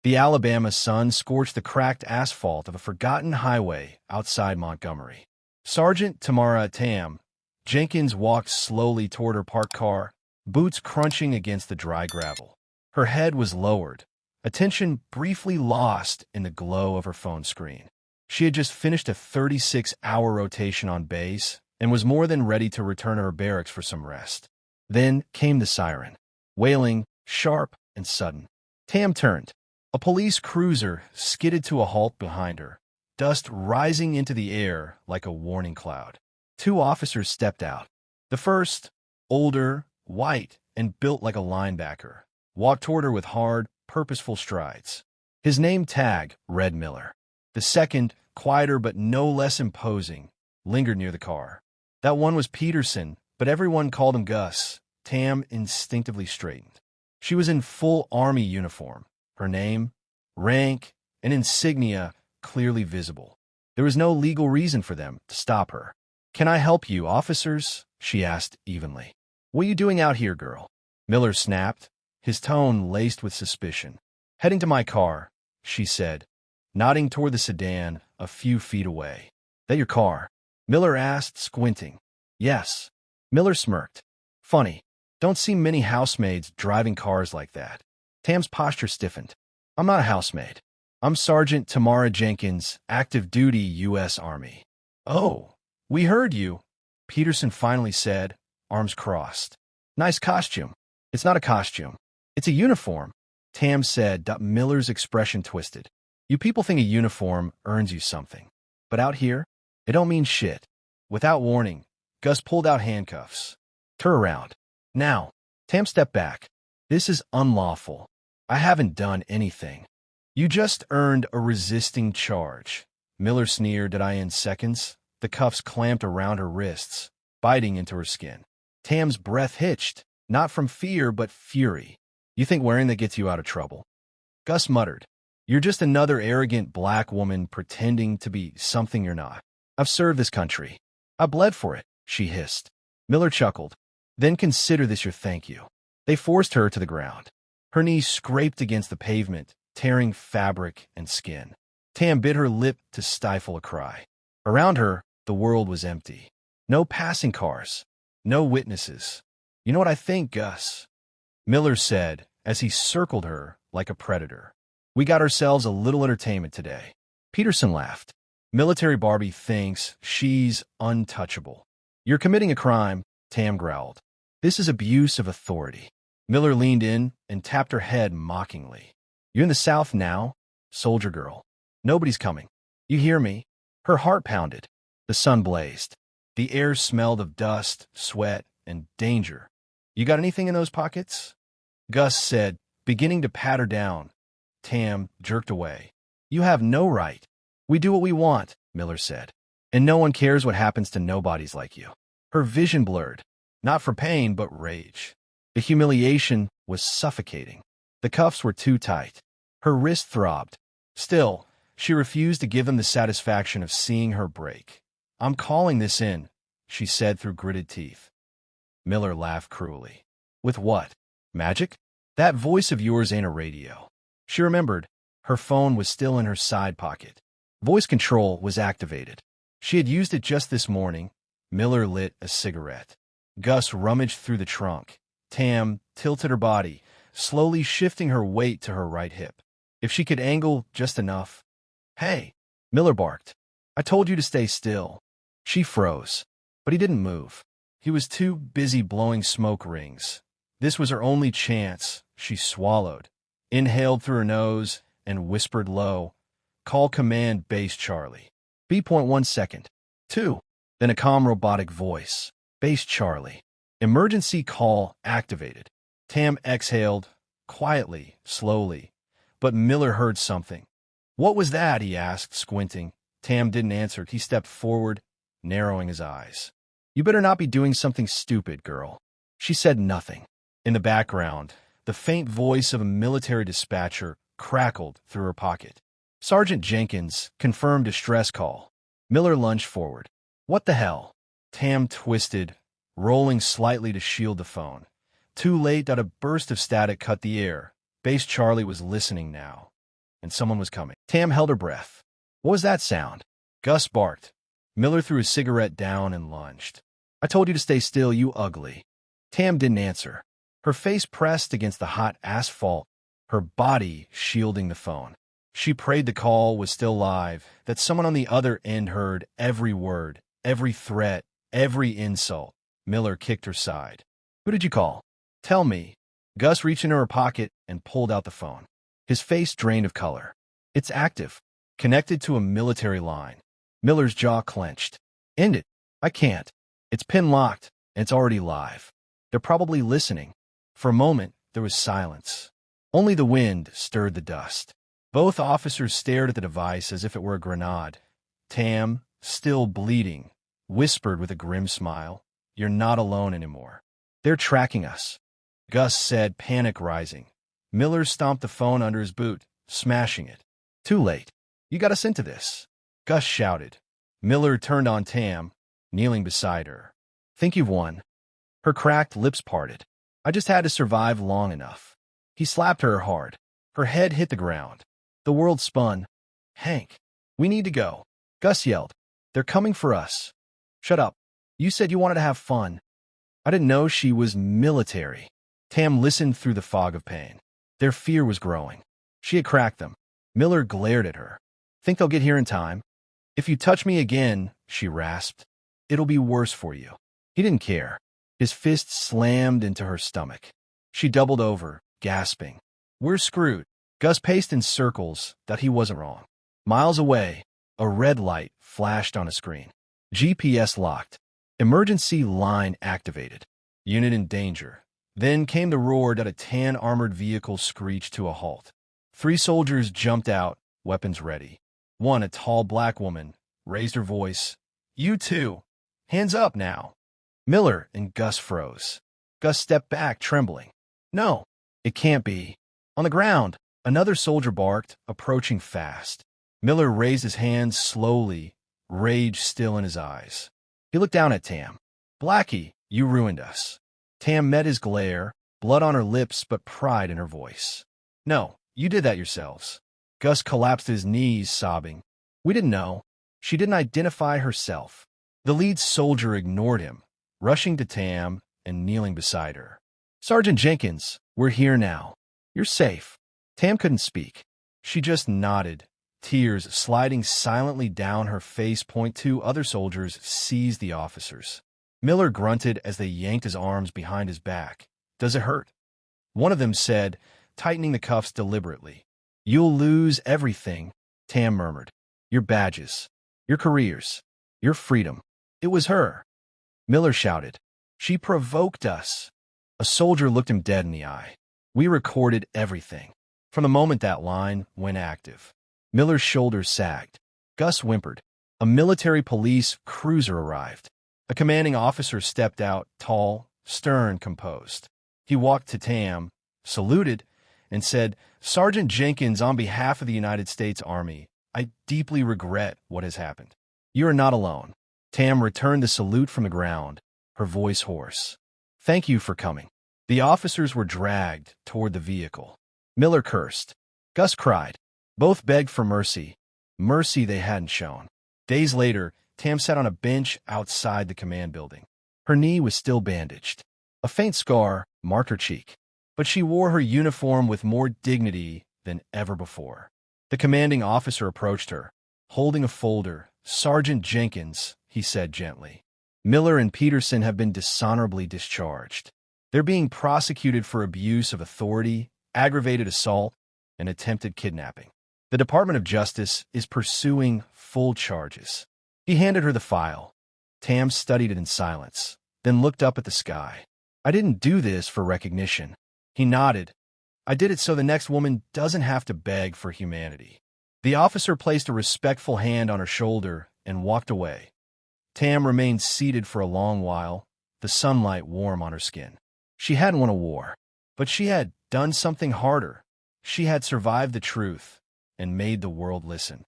The Alabama sun scorched the cracked asphalt of a forgotten highway outside Montgomery. Sergeant Tamara Tam Jenkins walked slowly toward her parked car, boots crunching against the dry gravel. Her head was lowered, attention briefly lost in the glow of her phone screen. She had just finished a 36-hour rotation on base and was more than ready to return to her barracks for some rest. Then came the siren, wailing, sharp and sudden. Tam turned. A police cruiser skidded to a halt behind her, dust rising into the air like a warning cloud. Two officers stepped out. The first, older, white, and built like a linebacker, walked toward her with hard, purposeful strides. His name tag read Miller. The second, quieter but no less imposing, lingered near the car. That one was Peterson, but everyone called him Gus. Tam instinctively straightened. She was in full Army uniform, her name, rank, and insignia clearly visible. There was no legal reason for them to stop her. "Can I help you, officers?" she asked evenly. "What are you doing out here, girl?" Miller snapped, his tone laced with suspicion. "Heading to my car," she said, nodding toward the sedan a few feet away. "That your car?" Miller asked, squinting. "Yes." Miller smirked. "Funny. Don't see many housemaids driving cars like that." Tam's posture stiffened. "I'm not a housemaid. I'm Sergeant Tamara Jenkins, active duty U.S. Army." "Oh, we heard you," Peterson finally said, arms crossed. "Nice costume." "It's not a costume. It's a uniform," Tam said. Miller's expression twisted. "You people think a uniform earns you something. But out here, it don't mean shit." Without warning, Gus pulled out handcuffs. "Turn around." "Now." Tam stepped back. "This is unlawful. I haven't done anything." "You just earned a resisting charge." Miller sneered. "Did I in seconds?" The cuffs clamped around her wrists, biting into her skin. Tam's breath hitched, not from fear but fury. "You think wearing that gets you out of trouble?" Gus muttered. "You're just another arrogant black woman pretending to be something you're not. I've served this country. I bled for it," she hissed. Miller chuckled. "Then consider this your thank you." They forced her to the ground. Her knees scraped against the pavement, tearing fabric and skin. Tam bit her lip to stifle a cry. Around her, the world was empty. No passing cars. No witnesses. "You know what I think, Gus?" Miller said as he circled her like a predator. "We got ourselves a little entertainment today." Peterson laughed. "Military Barbie thinks she's untouchable." "You're committing a crime," Tam growled. "This is abuse of authority." Miller leaned in and tapped her head mockingly. "You in the South now, soldier girl? Nobody's coming. You hear me?" Her heart pounded. The sun blazed. The air smelled of dust, sweat, and danger. "You got anything in those pockets?" Gus said, beginning to pat her down. Tam jerked away. "You have no right." "We do what we want," Miller said. "And no one cares what happens to nobodies like you." Her vision blurred, not for pain but rage. The humiliation was suffocating. The cuffs were too tight. Her wrist throbbed. Still, she refused to give them the satisfaction of seeing her break. "I'm calling this in," she said through gritted teeth. Miller laughed cruelly. "With what? Magic? That voice of yours ain't a radio." She remembered. Her phone was still in her side pocket. Voice control was activated. She had used it just this morning. Miller lit a cigarette. Gus rummaged through the trunk. Tam tilted her body, slowly shifting her weight to her right hip. If she could angle just enough. "Hey!" Miller barked. "I told you to stay still." She froze, but he didn't move. He was too busy blowing smoke rings. This was her only chance. She swallowed, inhaled through her nose, and whispered low, "Call command base Charlie. B.1 second. 2. Then a calm robotic voice. "Base Charlie. Emergency call activated." Tam exhaled, quietly, slowly, but Miller heard something. "What was that?" he asked, squinting. Tam didn't answer. He stepped forward, narrowing his eyes. "You better not be doing something stupid, girl." She said nothing. In the background, the faint voice of a military dispatcher crackled through her pocket. "Sergeant Jenkins, confirmed distress call." Miller lunged forward. "What the hell?" Tam twisted, rolling slightly to shield the phone. Too late. A burst of static cut the air. Base Charlie was listening now. and someone was coming. Tam held her breath. What was that sound? Gus barked. Miller threw his cigarette down and lunged. I told you to stay still, you ugly. Tam didn't answer. Her face pressed against the hot asphalt, her body shielding the phone. She prayed the call was still live, that someone on the other end heard every word, every threat, every insult. Miller kicked her side. Who did you call? Tell me. Gus reached into her pocket and pulled out the phone. His face drained of color. It's active, connected to a military line. Miller's jaw clenched. End it. I can't. It's pin-locked, and it's already live. They're probably listening. For a moment, there was silence. Only the wind stirred the dust. Both officers stared at the device as if it were a grenade. Tam, still bleeding, whispered with a grim smile, You're not alone anymore. They're tracking us. Gus said, panic rising. Miller stomped the phone under his boot, smashing it. Too late. You got us into this. Gus shouted. Miller turned on Tam, kneeling beside her. Think you've won? Her cracked lips parted. I just had to survive long enough. He slapped her hard. Her head hit the ground. The world spun. Hank, we need to go. Gus yelled. They're coming for us. Shut up. You said you wanted to have fun. I didn't know she was military. Tam listened through the fog of pain. Their fear was growing. She had cracked them. Miller glared at her. Think they'll get here in time? If you touch me again, she rasped, it'll be worse for you. He didn't care. His fist slammed into her stomach. She doubled over, gasping. We're screwed. Gus paced in circles that he wasn't wrong. Miles away, a red light flashed on a screen. GPS locked. Emergency line activated. Unit in danger. Then came the roar that a tan armored vehicle screeched to a halt. 3 soldiers jumped out, weapons ready. One, a tall black woman, raised her voice. You too. Hands up now. Miller and Gus froze. Gus stepped back, trembling. No, it can't be. On the ground, another soldier barked, approaching fast. Miller raised his hands slowly, rage still in his eyes. He looked down at Tam. Blackie, you ruined us. Tam met his glare, blood on her lips but pride in her voice. No, you did that yourselves. Gus collapsed to his knees, sobbing. We didn't know. She didn't identify herself. The lead soldier ignored him, rushing to Tam and kneeling beside her. Sergeant Jenkins, we're here now. You're safe. Tam couldn't speak. She just nodded, tears sliding silently down her face. Two other soldiers seized the officers. Miller grunted as they yanked his arms behind his back. Does it hurt? One of them said, tightening the cuffs deliberately. You'll lose everything, Tam murmured. Your badges, your careers, your freedom. It was her. Miller shouted. She provoked us. A soldier looked him dead in the eye. We recorded everything. From the moment that line went active. Miller's shoulders sagged. Gus whimpered. A military police cruiser arrived. A commanding officer stepped out, tall, stern, composed. He walked to Tam, saluted, and said, Sergeant Jenkins, on behalf of the United States Army, I deeply regret what has happened. You are not alone. Tam returned the salute from the ground, her voice hoarse. Thank you for coming. The officers were dragged toward the vehicle. Miller cursed. Gus cried. Both begged for mercy. Mercy they hadn't shown. Days later, Tam sat on a bench outside the command building. Her knee was still bandaged. A faint scar marked her cheek, but she wore her uniform with more dignity than ever before. The commanding officer approached her, holding a folder. Sergeant Jenkins, he said gently. Miller and Peterson have been dishonorably discharged. They're being prosecuted for abuse of authority, aggravated assault, and attempted kidnapping. The Department of Justice is pursuing full charges. He handed her the file. Tam studied it in silence, then looked up at the sky. I didn't do this for recognition. He nodded. I did it so the next woman doesn't have to beg for humanity. The officer placed a respectful hand on her shoulder and walked away. Tam remained seated for a long while, the sunlight warm on her skin. She hadn't won a war, but she had done something harder. She had survived the truth and made the world listen.